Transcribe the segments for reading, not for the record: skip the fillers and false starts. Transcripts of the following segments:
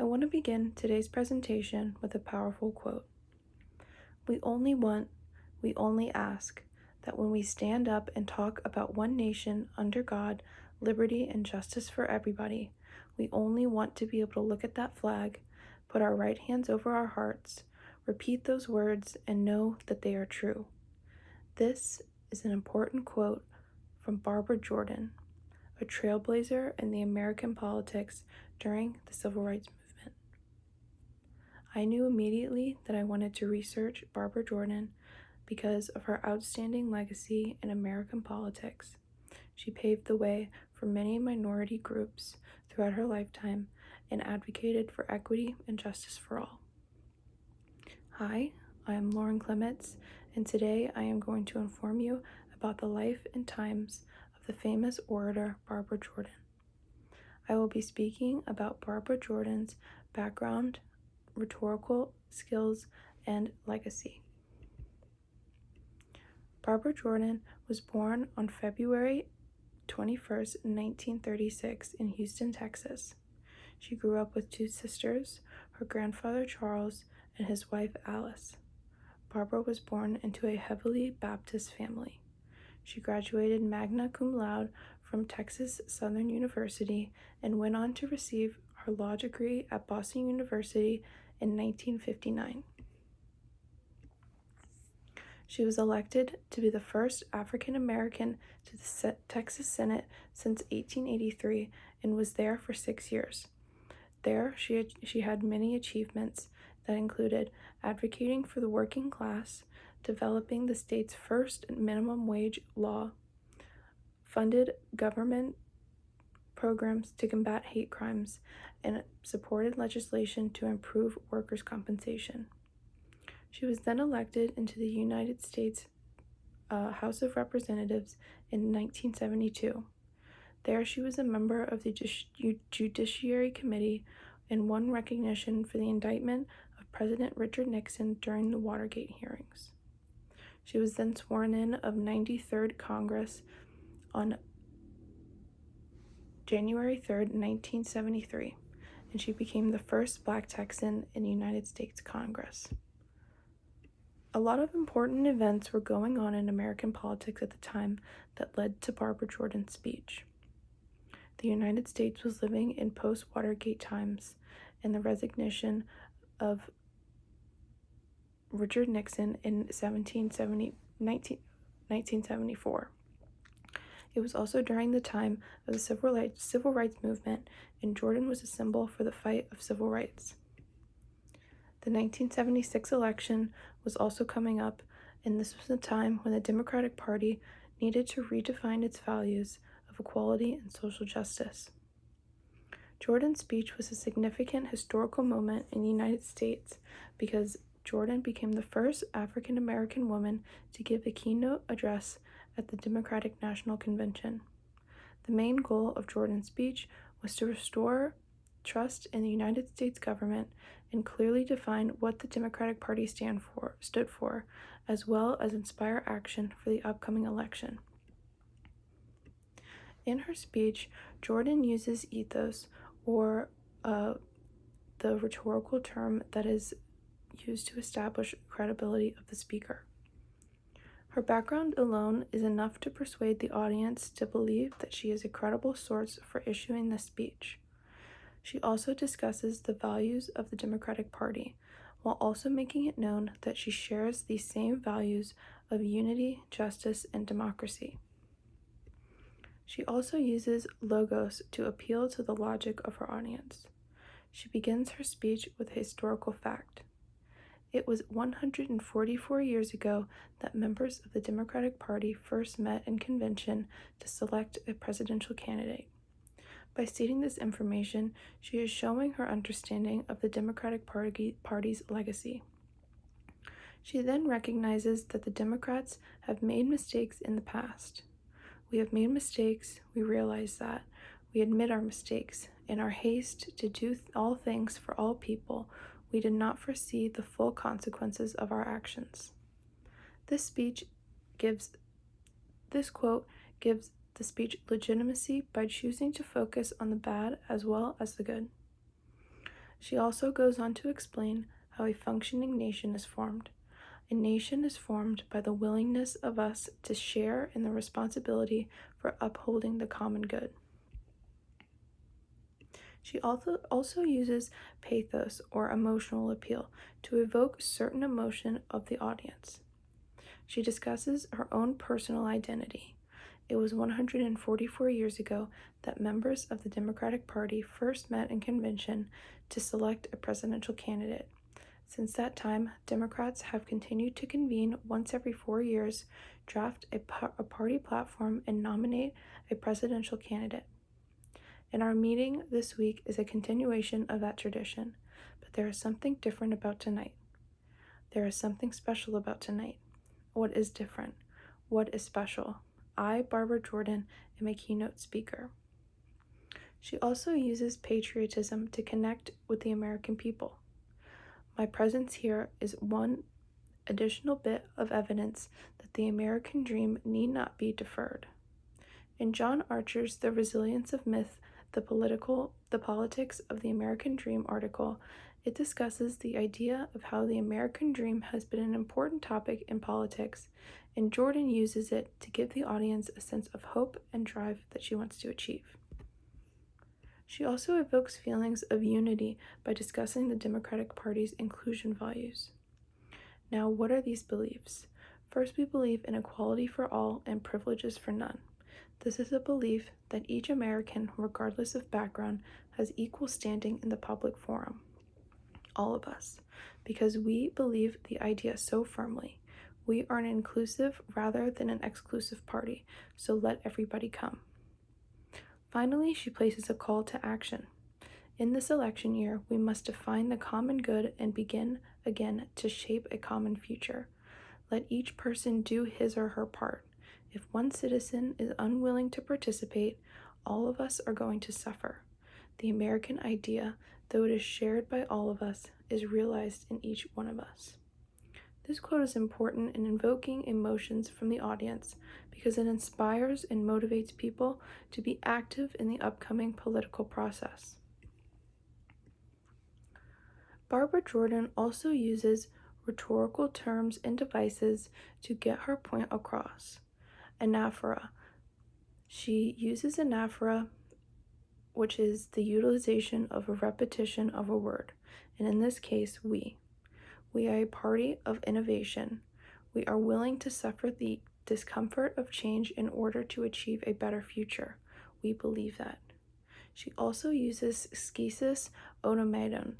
I want to begin today's presentation with a powerful quote. We only want, we only ask that when we stand up and talk about one nation under God, liberty, and justice for everybody, we only want to be able to look at that flag, put our right hands over our hearts, repeat those words, and know that they are true. This is an important quote from Barbara Jordan, a trailblazer in the American politics during the Civil Rights Movement. I knew immediately that I wanted to research Barbara Jordan because of her outstanding legacy in American politics. She paved the way for many minority groups throughout her lifetime and advocated for equity and justice for all. Hi, I am Lauren Clements, and today I am going to inform you about the life and times of the famous orator Barbara Jordan. I will be speaking about Barbara Jordan's background, rhetorical skills, and legacy. Barbara Jordan was born on February 21st, 1936 in Houston, Texas. She grew up with two sisters, her grandfather Charles and his wife Alice. Barbara was born into a heavily Baptist family. She graduated magna cum laude from Texas Southern University and went on to receive her law degree at Boston University in 1959. She was elected to be the first African American to the Texas Senate since 1883 and was there for 6 years. There, she had many achievements that included advocating for the working class, developing the state's first minimum wage law, funded government programs to combat hate crimes, and supported legislation to improve workers' compensation. She was then elected into the United States House of Representatives in 1972. There, she was a member of the Judiciary Committee and won recognition for the indictment of President Richard Nixon during the Watergate hearings. She was then sworn in of 93rd Congress on January 3rd, 1973, and she became the first Black Texan in the United States Congress. A lot of important events were going on in American politics at the time that led to Barbara Jordan's speech. The United States was living in post-Watergate times, and the resignation of Richard Nixon in 1974. It was also during the time of the Civil Rights Movement, and Jordan was a symbol for the fight of civil rights. The 1976 election was also coming up, and this was a time when the Democratic Party needed to redefine its values of equality and social justice. Jordan's speech was a significant historical moment in the United States because Jordan became the first African American woman to give a keynote address at the Democratic National Convention. The main goal of Jordan's speech was to restore trust in the United States government and clearly define what the Democratic Party stood for, as well as inspire action for the upcoming election. In her speech, Jordan uses ethos, or the rhetorical term that is used to establish credibility of the speaker. Her background alone is enough to persuade the audience to believe that she is a credible source for issuing this speech. She also discusses the values of the Democratic Party, while also making it known that she shares these same values of unity, justice, and democracy. She also uses logos to appeal to the logic of her audience. She begins her speech with a historical fact. It was 144 years ago that members of the Democratic Party first met in convention to select a presidential candidate. By stating this information, she is showing her understanding of the Democratic Party's legacy. She then recognizes that the Democrats have made mistakes in the past. We have made mistakes, we realize that. We admit our mistakes. In our haste to do all things for all people, we did not foresee the full consequences of our actions. This quote gives the speech legitimacy by choosing to focus on the bad as well as the good. She also goes on to explain how a functioning nation is formed. A nation is formed by the willingness of us to share in the responsibility for upholding the common good. She also uses pathos or emotional appeal to evoke certain emotion of the audience. She discusses her own personal identity. It was 144 years ago that members of the Democratic Party first met in convention to select a presidential candidate. Since that time, Democrats have continued to convene once every 4 years, draft a party platform, and nominate a presidential candidate. And our meeting this week is a continuation of that tradition, but there is something different about tonight. There is something special about tonight. What is different? What is special? I, Barbara Jordan, am a keynote speaker. She also uses patriotism to connect with the American people. My presence here is one additional bit of evidence that the American dream need not be deferred. In John Archer's The Resilience of Myth, the Politics of the American Dream article, it discusses the idea of how the American dream has been an important topic in politics, and Jordan uses it to give the audience a sense of hope and drive that she wants to achieve. She also evokes feelings of unity by discussing the Democratic Party's inclusion values. Now, what are these beliefs? First, we believe in equality for all and privileges for none. This is a belief that each American, regardless of background, has equal standing in the public forum. All of us, because we believe the idea so firmly. We are an inclusive rather than an exclusive party, so let everybody come. Finally, she places a call to action. In this election year, we must define the common good and begin again to shape a common future. Let each person do his or her part. If one citizen is unwilling to participate, all of us are going to suffer. The American idea, though it is shared by all of us, is realized in each one of us. This quote is important in invoking emotions from the audience because it inspires and motivates people to be active in the upcoming political process. Barbara Jordan also uses rhetorical terms and devices to get her point across. Anaphora. She uses anaphora, which is the utilization of a repetition of a word, and in this case, we. We are a party of innovation. We are willing to suffer the discomfort of change in order to achieve a better future. We believe that. She also uses schisis onomadon,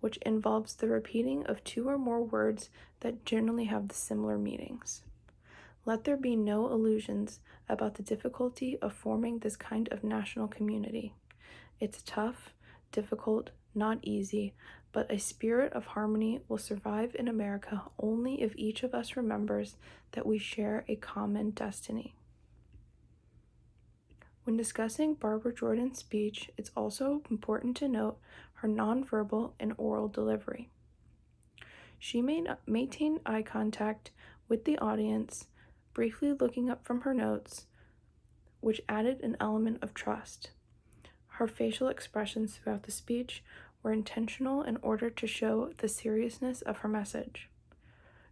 which involves the repeating of 2 or more words that generally have the similar meanings. Let there be no illusions about the difficulty of forming this kind of national community. It's tough, difficult, not easy, but a spirit of harmony will survive in America only if each of us remembers that we share a common destiny. When discussing Barbara Jordan's speech, it's also important to note her nonverbal and oral delivery. She maintained eye contact with the audience, briefly looking up from her notes, which added an element of trust. Her facial expressions throughout the speech were intentional in order to show the seriousness of her message.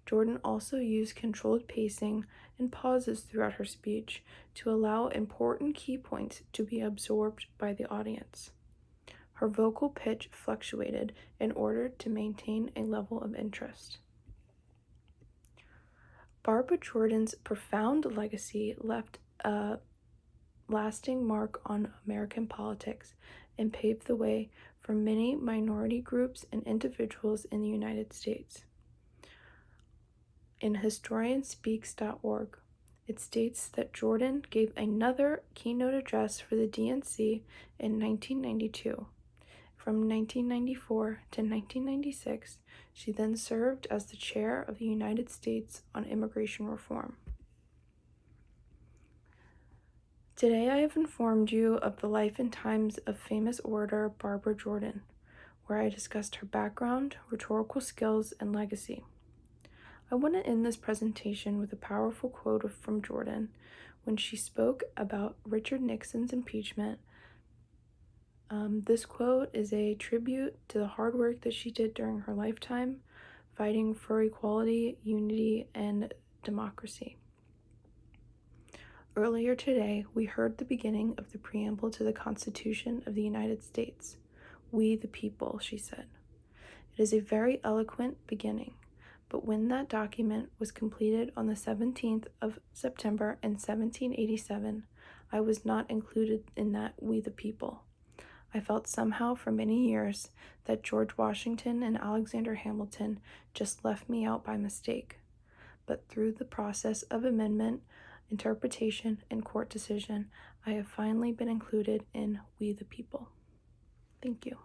Jordan also used controlled pacing and pauses throughout her speech to allow important key points to be absorbed by the audience. Her vocal pitch fluctuated in order to maintain a level of interest. Barbara Jordan's profound legacy left a lasting mark on American politics and paved the way for many minority groups and individuals in the United States. In historianspeaks.org, it states that Jordan gave another keynote address for the DNC in 1992. From 1994 to 1996, she then served as the chair of the United States on immigration reform. Today I have informed you of the life and times of famous orator Barbara Jordan, where I discussed her background, rhetorical skills, and legacy. I want to end this presentation with a powerful quote from Jordan when she spoke about Richard Nixon's impeachment This quote is a tribute to the hard work that she did during her lifetime, fighting for equality, unity, and democracy. Earlier today, we heard the beginning of the preamble to the Constitution of the United States. "We the people," she said. It is a very eloquent beginning, but when that document was completed on the 17th of September in 1787, I was not included in that "we the people." I felt somehow for many years that George Washington and Alexander Hamilton just left me out by mistake. But through the process of amendment, interpretation, and court decision, I have finally been included in "We the People." Thank you.